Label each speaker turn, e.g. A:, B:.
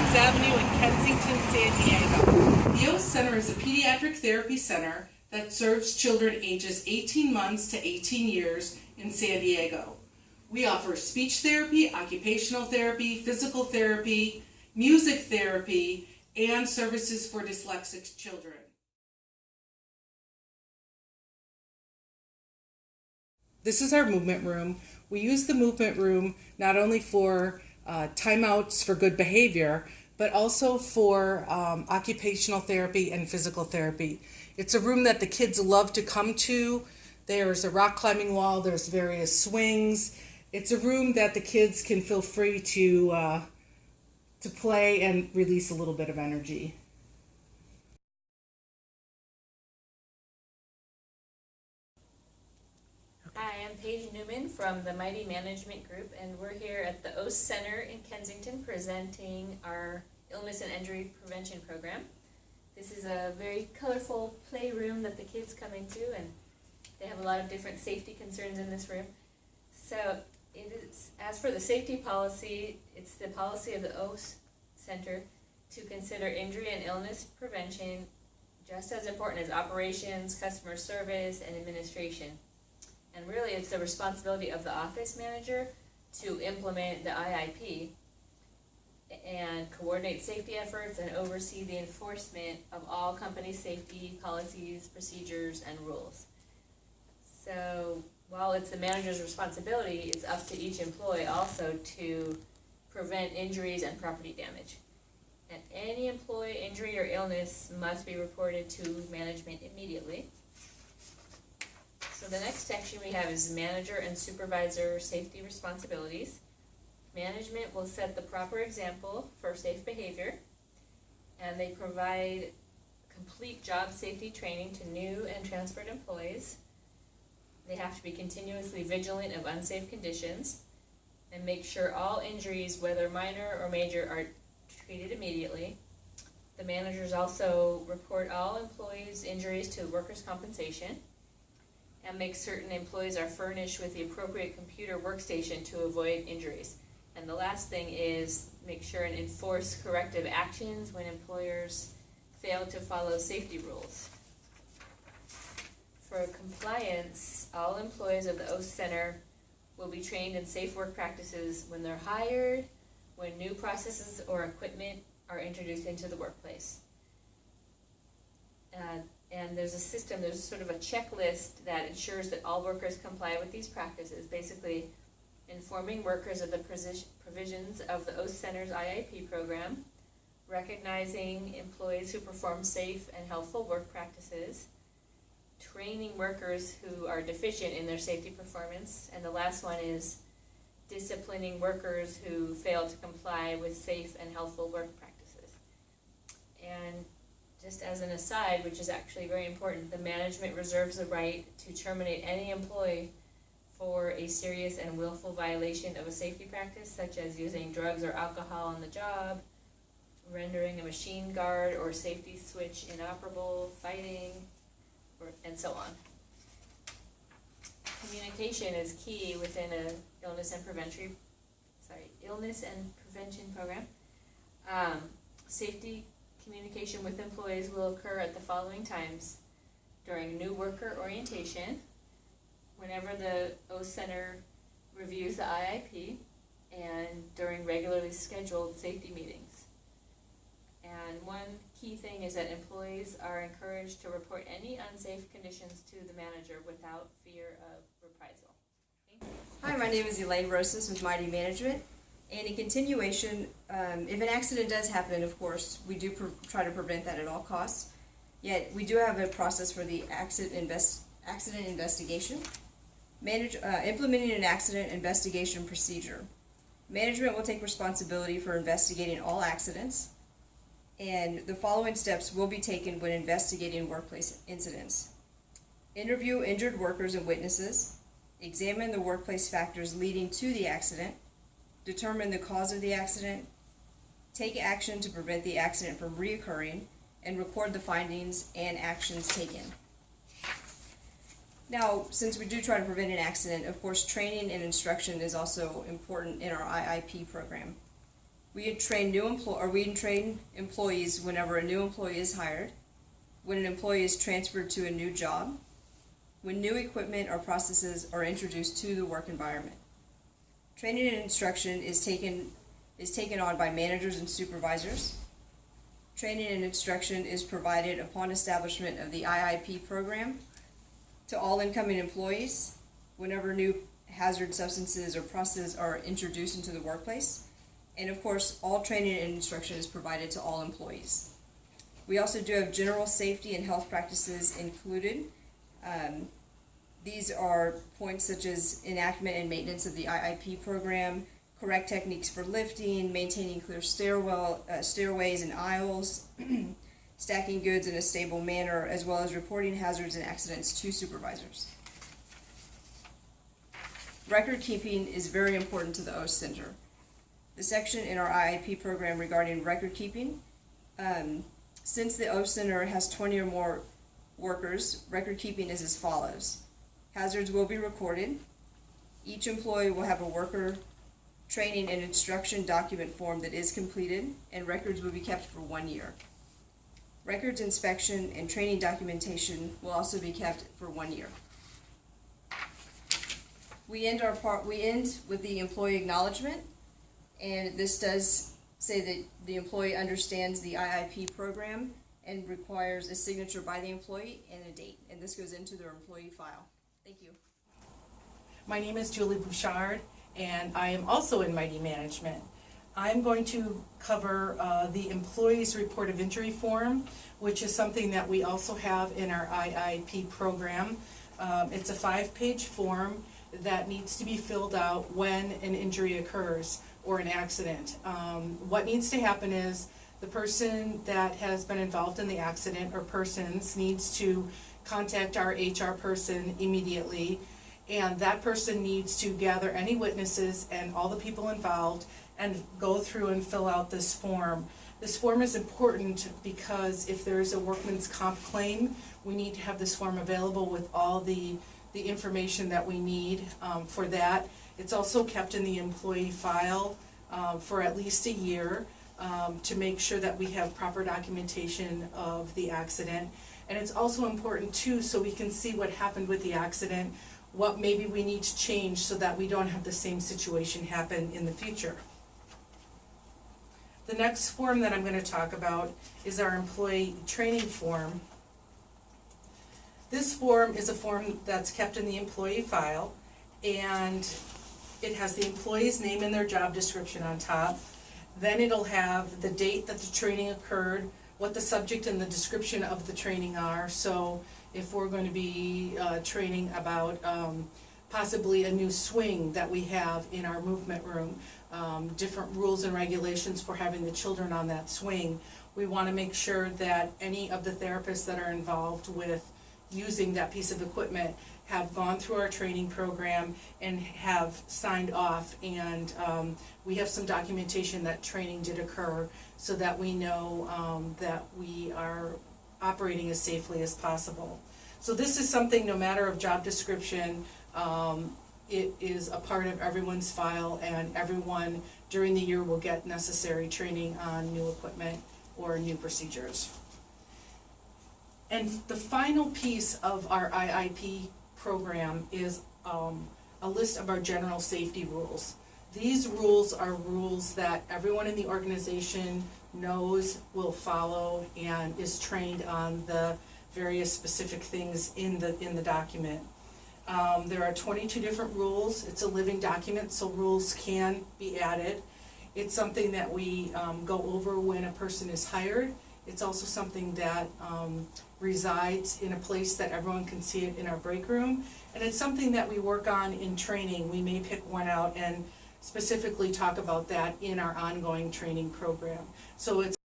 A: Springs Avenue in Kensington, San Diego. The OAS Center is a pediatric therapy center that serves children ages 18 months to 18 years in San Diego. We offer speech therapy, occupational therapy, physical therapy, music therapy, and services for dyslexic children. This is our movement room. We use the movement room not only for timeouts for good behavior, but also for occupational therapy and physical therapy. It's a room that the kids love to come to. There's a rock climbing wall, there's various swings. It's a room that the kids can feel free to play and release a little bit of energy.
B: Hi, I'm Paige Newman from the Mighty Management Group, and we're here at the OAS Center in Kensington presenting our Illness and Injury Prevention Program. This is a very colorful playroom that the kids come into, and they have a lot of different safety concerns in this room. So it is, as for the safety policy, it's the policy of the OAS Center to consider injury and illness prevention just as important as operations, customer service, and administration. And really, it's the responsibility of the office manager to implement the IIP and coordinate safety efforts and oversee the enforcement of all company safety policies, procedures, and rules. So while it's the manager's responsibility, it's up to each employee also to prevent injuries and property damage. And any employee injury or illness must be reported to management immediately. So the next section we have is manager and supervisor safety responsibilities. Management will set the proper example for safe behavior, and they provide complete job safety training to new and transferred employees. They have to be continuously vigilant of unsafe conditions and make sure all injuries, whether minor or major, are treated immediately. The managers also report all employees' injuries to workers' compensation and make certain employees are furnished with the appropriate computer workstation to avoid injuries. And the last thing is make sure and enforce corrective actions when employers fail to follow safety rules. For compliance, all employees of the OAS Center will be trained in safe work practices when they're hired, when new processes or equipment are introduced into the workplace. And there's a system, there's sort of a checklist that ensures that all workers comply with these practices, basically informing workers of the provisions of the OAS Center's IIP program, recognizing employees who perform safe and healthful work practices, training workers who are deficient in their safety performance, and the last one is disciplining workers who fail to comply with safe and healthful work practices. And just as an aside, which is actually very important, the management reserves the right to terminate any employee for a serious and willful violation of a safety practice, such as using drugs or alcohol on the job, rendering a machine guard or safety switch inoperable, fighting, and so on. Communication is key within a illness and prevention program. Safety communication with employees will occur at the following times: during new worker orientation, whenever the OAS Center reviews the IIP, and during regularly scheduled safety meetings. And one key thing is that employees are encouraged to report any unsafe conditions to the manager without fear of reprisal.
C: Hi, my name is Elaine Rosas with Mighty Management. And in continuation, if an accident does happen, of course, we do try to prevent that at all costs. Yet we do have a process for the accident investigation. Implementing an accident investigation procedure. Management will take responsibility for investigating all accidents, and the following steps will be taken when investigating workplace incidents. Interview injured workers and witnesses. Examine the workplace factors leading to the accident. Determine the cause of the accident. Take action to prevent the accident from reoccurring, and record the findings and actions taken. Now, since we do try to prevent an accident, of course, training and instruction is also important in our IIP program. We train employees whenever a new employee is hired, when an employee is transferred to a new job, when new equipment or processes are introduced to the work environment. Training and instruction is taken on by managers and supervisors. Training and instruction is provided upon establishment of the IIP program to all incoming employees whenever new hazard substances or processes are introduced into the workplace. And of course, all training and instruction is provided to all employees. We also do have general safety and health practices included. These are points such as enactment and maintenance of the IIP program, correct techniques for lifting, maintaining clear stairways and aisles, stacking goods in a stable manner, as well as reporting hazards and accidents to supervisors. Record keeping is very important to the OAS Center. The section in our IIP program regarding record keeping, since the OAS Center has 20 or more workers, record keeping is as follows. Hazards will be recorded. Each employee will have a worker training and instruction document form that is completed, and records will be kept for 1 year. Records inspection and training documentation will also be kept for 1 year. We end with the employee acknowledgement, and this does say that the employee understands the IIP program and requires a signature by the employee and a date, and this goes into their employee file. Thank you.
A: My name is Julie Bouchard, and I am also in Mighty Management. I'm going to cover the Employees Report of Injury form, which is something that we also have in our IIP program. It's a 5-page form that needs to be filled out when an injury occurs or an accident. What needs to happen is the person that has been involved in the accident or persons needs to contact our HR person immediately, and that person needs to gather any witnesses and all the people involved and go through and fill out this form. This form is important because if there is a workman's comp claim, we need to have this form available with all the information that we need for that. It's also kept in the employee file for at least a year to make sure that we have proper documentation of the accident. And it's also important too, so we can see what happened with the accident, what maybe we need to change so that we don't have the same situation happen in the future. The next form that I'm going to talk about is our employee training form. This form is a form that's kept in the employee file, and it has the employee's name and their job description on top. Then it'll have the date that the training occurred, what the subject and the description of the training are. So if we're going to be training about possibly a new swing that we have in our movement room, different rules and regulations for having the children on that swing, we want to make sure that any of the therapists that are involved with using that piece of equipment have gone through our training program and have signed off, and we have some documentation that training did occur so that we know that we are operating as safely as possible. So this is something, no matter of job description, it is a part of everyone's file, and everyone during the year will get necessary training on new equipment or new procedures. And the final piece of our IIP program is a list of our general safety rules. These rules are rules that everyone in the organization knows, will follow, and is trained on the various specific things in the document. There are 22 different rules. It's a living document, so rules can be added. It's something that we go over when a person is hired. It's also something that resides in a place that everyone can see it in our break room. And it's something that we work on in training. We may pick one out and specifically talk about that in our ongoing training program. So it's